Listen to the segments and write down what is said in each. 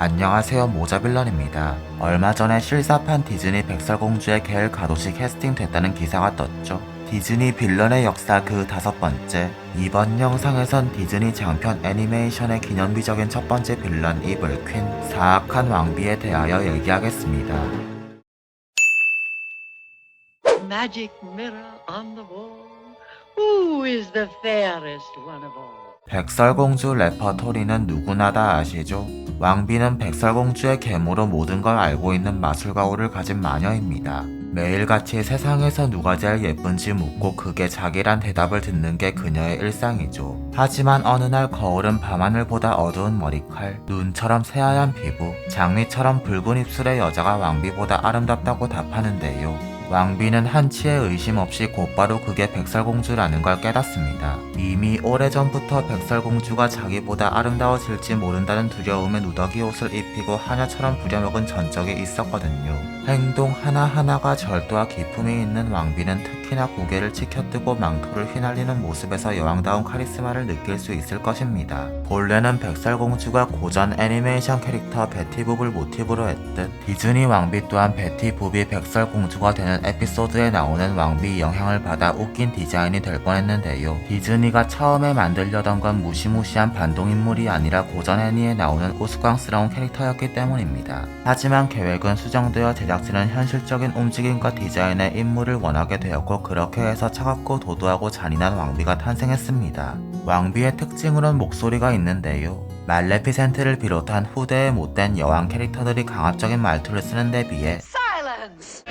안녕하세요, 모자빌런입니다. 얼마 전에 실사판 디즈니 백설공주의 겔 가도시 캐스팅됐다는 기사가 떴죠. 디즈니 빌런의 역사 그 5번째. 이번 영상에선 디즈니 장편 애니메이션의 기념비적인 첫 번째 빌런 이블퀸, 사악한 왕비에 대하여 얘기하겠습니다. Magic mirror on the wall. Who is the fairest one of all? 백설공주 레퍼토리는 누구나 다 아시죠? 왕비는 백설공주의 계모로 모든 걸 알고 있는 마술가오를 가진 마녀입니다. 매일같이 세상에서 누가 제일 예쁜지 묻고 그게 자기란 대답을 듣는 게 그녀의 일상이죠. 하지만 어느 날 거울은 밤하늘보다 어두운 머리칼, 눈처럼 새하얀 피부, 장미처럼 붉은 입술의 여자가 왕비보다 아름답다고 답하는데요. 왕비는 한치의 의심 없이 곧바로 그게 백설공주라는 걸 깨닫습니다. 이미 오래전부터 백설공주가 자기보다 아름다워질지 모른다는 두려움에 누더기 옷을 입히고 하녀처럼 부려먹은 전적이 있었거든요. 행동 하나하나가 절도와 기품이 있는 왕비는 특히나 고개를 치켜뜨고 망토를 휘날리는 모습에서 여왕다운 카리스마를 느낄 수 있을 것입니다. 본래는 백설공주가 고전 애니메이션 캐릭터 베티붐을 모티브로 했듯 디즈니 왕비 또한 베티붐이 백설공주가 되는 에피소드에 나오는 왕비 영향을 받아 웃긴 디자인이 될 뻔했는데요. 디즈니가 처음에 만들려던 건 무시무시한 반동인물이 아니라 고전 애니에 나오는 우스꽝스러운 캐릭터였기 때문입니다. 하지만 계획은 수정되어 제작진은 현실적인 움직임과 디자인의 인물을 원하게 되었고, 그렇게 해서 차갑고 도도하고 잔인한 왕비가 탄생했습니다. 왕비의 특징으로는 목소리가 있는데요. 말레피센트를 비롯한 후대의 못된 여왕 캐릭터들이 강압적인 말투를 쓰는 데 비해 Silence!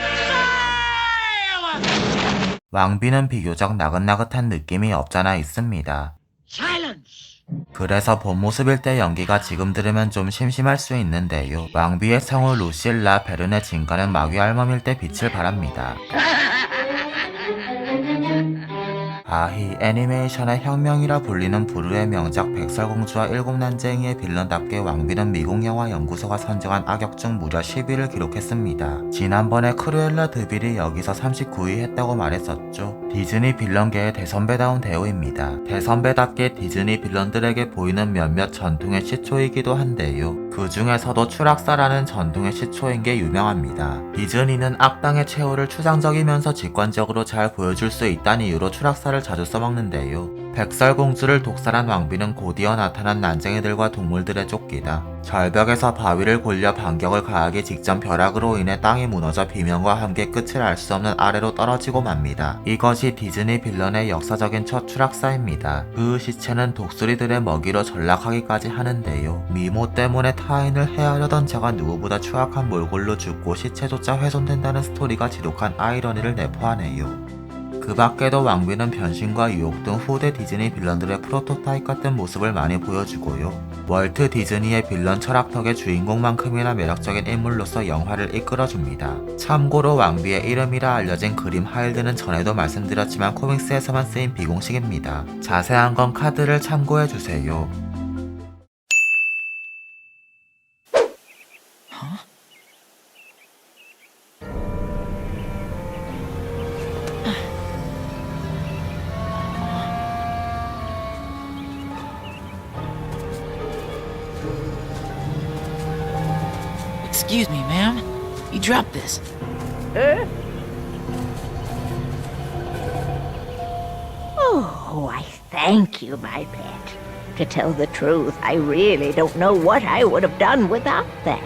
왕비는 비교적 나긋나긋한 느낌이 없잖아 있습니다. Silence! 그래서 본 모습일 때 연기가 지금 들으면 좀 심심할 수 있는데요. 왕비의 성우 루실라 베른의 진가는 마귀 할멈일 때 빛을 발합니다. 아히, 애니메이션의 혁명이라 불리는 부르의 명작 백설공주와 일곱난쟁이의 빌런답게 왕비는 미국 영화 연구소가 선정한 악역 중 무려 10위를 기록했습니다. 지난번에 크루엘라 드빌이 여기서 39위 했다고 말했었죠. 디즈니 빌런계의 대선배다운 대우입니다. 대선배답게 디즈니 빌런들에게 보이는 몇몇 전통의 시초이기도 한데요. 그 중에서도 추락사라는 전통의 시초인 게 유명합니다. 디즈니는 악당의 최후를 추상적이면서 직관적으로 잘 보여줄 수 있다는 이유로 추락사를 자주 써먹는데요. 백설공주를 독살한 왕비는 곧이어 나타난 난쟁이들과 동물들에 쫓기다 절벽에서 바위를 굴려 반격을 가하기 직전 벼락으로 인해 땅이 무너져 비명과 함께 끝을 알 수 없는 아래로 떨어지고 맙니다. 이것이 디즈니 빌런의 역사적인 첫 추락사입니다. 그 시체는 독수리들의 먹이로 전락하기까지 하는데요. 미모 때문에 타인을 해하려던 자가 누구보다 추악한 몰골로 죽고 시체조차 훼손된다는 스토리가 지독한 아이러니를 내포하네요. 그 밖에도 왕비는 변신과 유혹 등 후대 디즈니 빌런들의 프로토타입 같은 모습을 많이 보여주고요. 월트 디즈니의 빌런 철학턱의 주인공만큼이나 매력적인 인물로서 영화를 이끌어줍니다. 참고로 왕비의 이름이라 알려진 그림 하일드는 전에도 말씀드렸지만 코믹스에서만 쓰인 비공식입니다. 자세한 건 카드를 참고해주세요. Excuse me, ma'am. You dropped this. Oh, I thank you, my pet. To tell the truth, I really don't know what I would have done without that.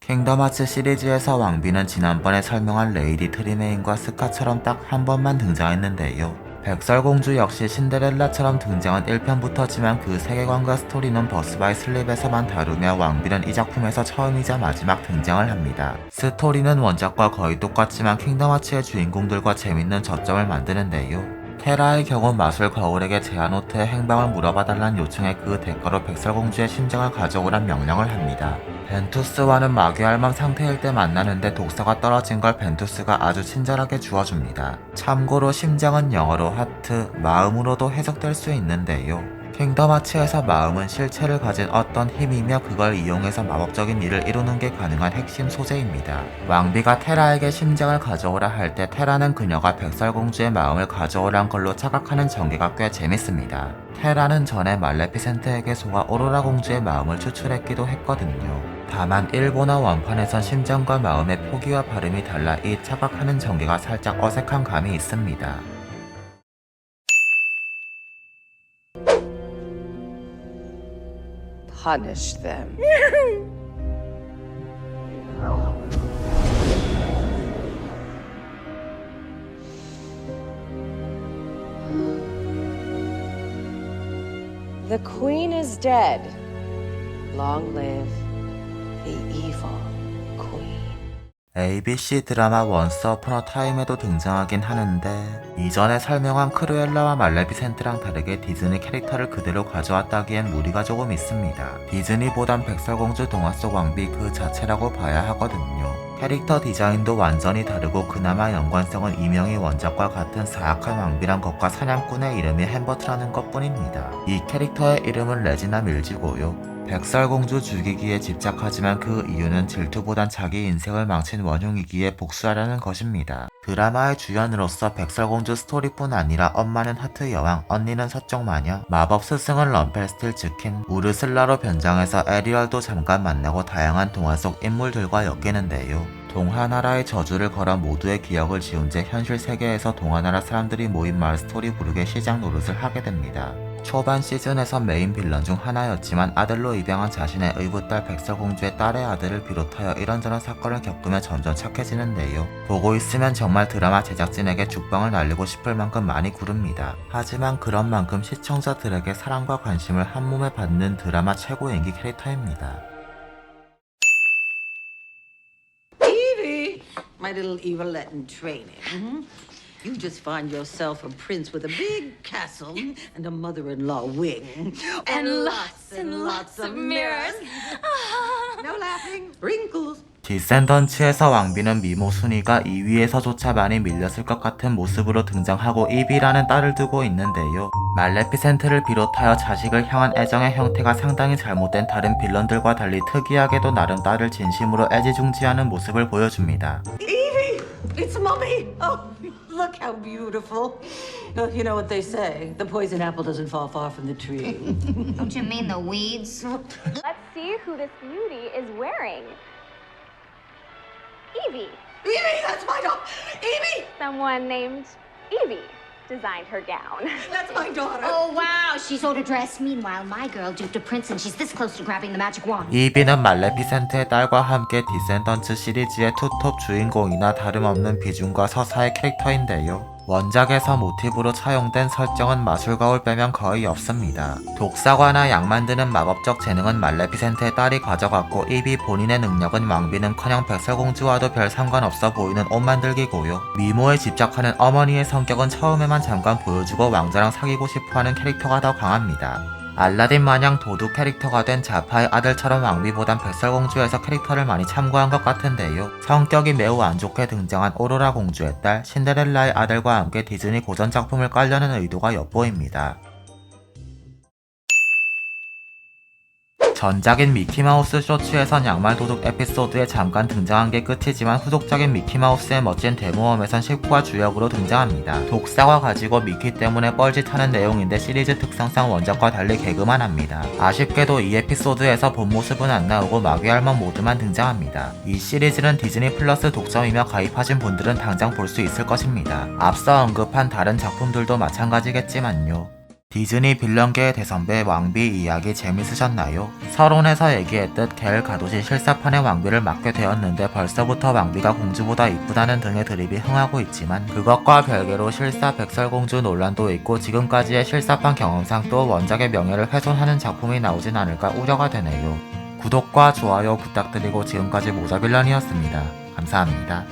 킹덤 하츠 시리즈에서 왕비는 지난번에 설명한 레이디 트리메인과 스카처럼 딱 한 번만 등장했는데요. 백설공주 역시 신데렐라처럼 등장은 1편부터지만 그 세계관과 스토리는 버스 바이 슬립에서만 다루며 왕비는 이 작품에서 처음이자 마지막 등장을 합니다. 스토리는 원작과 거의 똑같지만 킹덤 하츠의 주인공들과 재밌는 저점을 만드는데요. 테라의 경우 마술 거울에게 제아노트의 행방을 물어봐달란 요청에 그 대가로 백설공주의 심장을 가져오란 명령을 합니다. 벤투스와는 마귀할멈 상태일 때 만나는데 독사가 떨어진 걸 벤투스가 아주 친절하게 주워줍니다. 참고로 심장은 영어로 하트, 마음으로도 해석될 수 있는데요. 킹덤 하츠에서 마음은 실체를 가진 어떤 힘이며 그걸 이용해서 마법적인 일을 이루는 게 가능한 핵심 소재입니다. 왕비가 테라에게 심장을 가져오라 할 때 테라는 그녀가 백설공주의 마음을 가져오란 걸로 착각하는 전개가 꽤 재밌습니다. 테라는 전에 말레피센트에게 속아 오로라 공주의 마음을 추출했기도 했거든요. 다만 일본어 원판에선 심장과 마음의 포기와 발음이 달라 이 착각하는 전개가 살짝 어색한 감이 있습니다. Punish them. The queen is dead. Long live the evil queen. ABC 드라마 원스 어폰 어 타임에도 등장하긴 하는데 이전에 설명한 크루엘라와 말레피센트랑 다르게 디즈니 캐릭터를 그대로 가져왔다기엔 무리가 조금 있습니다. 디즈니보단 백설공주 동화 속 왕비 그 자체라고 봐야 하거든요. 캐릭터 디자인도 완전히 다르고 그나마 연관성은 이명희 원작과 같은 사악한 왕비란 것과 사냥꾼의 이름이 햄버트라는 것 뿐입니다. 이 캐릭터의 이름은 레지나 밀지고요. 백설공주 죽이기에 집착하지만 그 이유는 질투보단 자기 인생을 망친 원흉이기에 복수하려는 것입니다. 드라마의 주연으로서 백설공주 스토리뿐 아니라 엄마는 하트 여왕, 언니는 서쪽 마녀, 마법 스승은 럼펠스틸 즈킨, 우르슬라로 변장해서 에리얼도 잠깐 만나고 다양한 동화 속 인물들과 엮이는데요. 동화나라의 저주를 걸어 모두의 기억을 지운 채 현실 세계에서 동화나라 사람들이 모인 마을 스토리 부르게 시작 노릇을 하게 됩니다. 초반 시즌에서 메인 빌런 중 하나였지만 아들로 입양한 자신의 의붓딸 백설공주의 딸의 아들을 비롯하여 이런저런 사건을 겪으며 점점 착해지는데요. 보고 있으면 정말 드라마 제작진에게 죽방을 날리고 싶을 만큼 많이 구릅니다. 하지만 그런 만큼 시청자들에게 사랑과 관심을 한몸에 받는 드라마 최고 인기 캐릭터입니다. Evie, my little Evelette in training. You just find yourself a prince with a big castle and a mother-in-law wing. And lots of mirrors. No laughing. Wrinkles. 디센던츠에서 왕비는 미모 순이가 2위에서조차 많이 밀렸을 것 같은 모습으로 등장하고 이비라는 딸을 두고 있는데요. 말레피센트를 비롯하여 자식을 향한 애정의 형태가 상당히 잘못된 다른 빌런들과 달리 특이하게도 나름 딸을 진심으로 애지중지하는 모습을 보여줍니다. Evie, it's mommy. Oh, look how beautiful. You know what they say, the poison apple doesn't fall far from the tree. Don't you mean the weeds? Let's see who this beauty is wearing. Evie. Evie, that's my dog. Evie, Someone named Evie designed her gown. that's my daughter. Oh, wow, she's ordered dress. Meanwhile, my girl duped a prince and she's this close to grabbing the magic wand. 이비는 말레피센트의 딸과 함께 디센던츠 시리즈의 투톱 주인공이나 다름없는 비중과 서사의 캐릭터인데요. 원작에서 모티브로 차용된 설정은 마술거울 빼면 거의 없습니다. 독사과나 약 만드는 마법적 재능은 말레피센트의 딸이 가져갔고 이비 본인의 능력은 왕비는커녕 백설공주와도 별 상관없어 보이는 옷 만들기고요. 미모에 집착하는 어머니의 성격은 처음에만 잠깐 보여주고 왕자랑 사귀고 싶어하는 캐릭터가 더 강합니다. 알라딘 마냥 도둑 캐릭터가 된 자파의 아들처럼 왕비보단 백설공주에서 캐릭터를 많이 참고한 것 같은데요. 성격이 매우 안 좋게 등장한 오로라 공주의 딸 신데렐라의 아들과 함께 디즈니 고전 작품을 깔려는 의도가 엿보입니다. 전작인 미키마우스 쇼츠에선 양말 도둑 에피소드에 잠깐 등장한 게 끝이지만 후속작인 미키마우스의 멋진 데모험에선 식구와 주역으로 등장합니다. 독사과 가지고 미키 때문에 뻘짓하는 내용인데 시리즈 특성상 원작과 달리 개그만 합니다. 아쉽게도 이 에피소드에서 본 모습은 안 나오고 마귀할멈 모드만 등장합니다. 이 시리즈는 디즈니 플러스 독점이며 가입하신 분들은 당장 볼 수 있을 것입니다. 앞서 언급한 다른 작품들도 마찬가지겠지만요. 디즈니 빌런계의 대선배 왕비 이야기 재밌으셨나요? 서론에서 얘기했듯 겔 가도시 실사판의 왕비를 맡게 되었는데 벌써부터 왕비가 공주보다 이쁘다는 등의 드립이 흥하고 있지만 그것과 별개로 실사 백설공주 논란도 있고 지금까지의 실사판 경험상 또 원작의 명예를 훼손하는 작품이 나오진 않을까 우려가 되네요. 구독과 좋아요 부탁드리고 지금까지 모자빌런이었습니다. 감사합니다.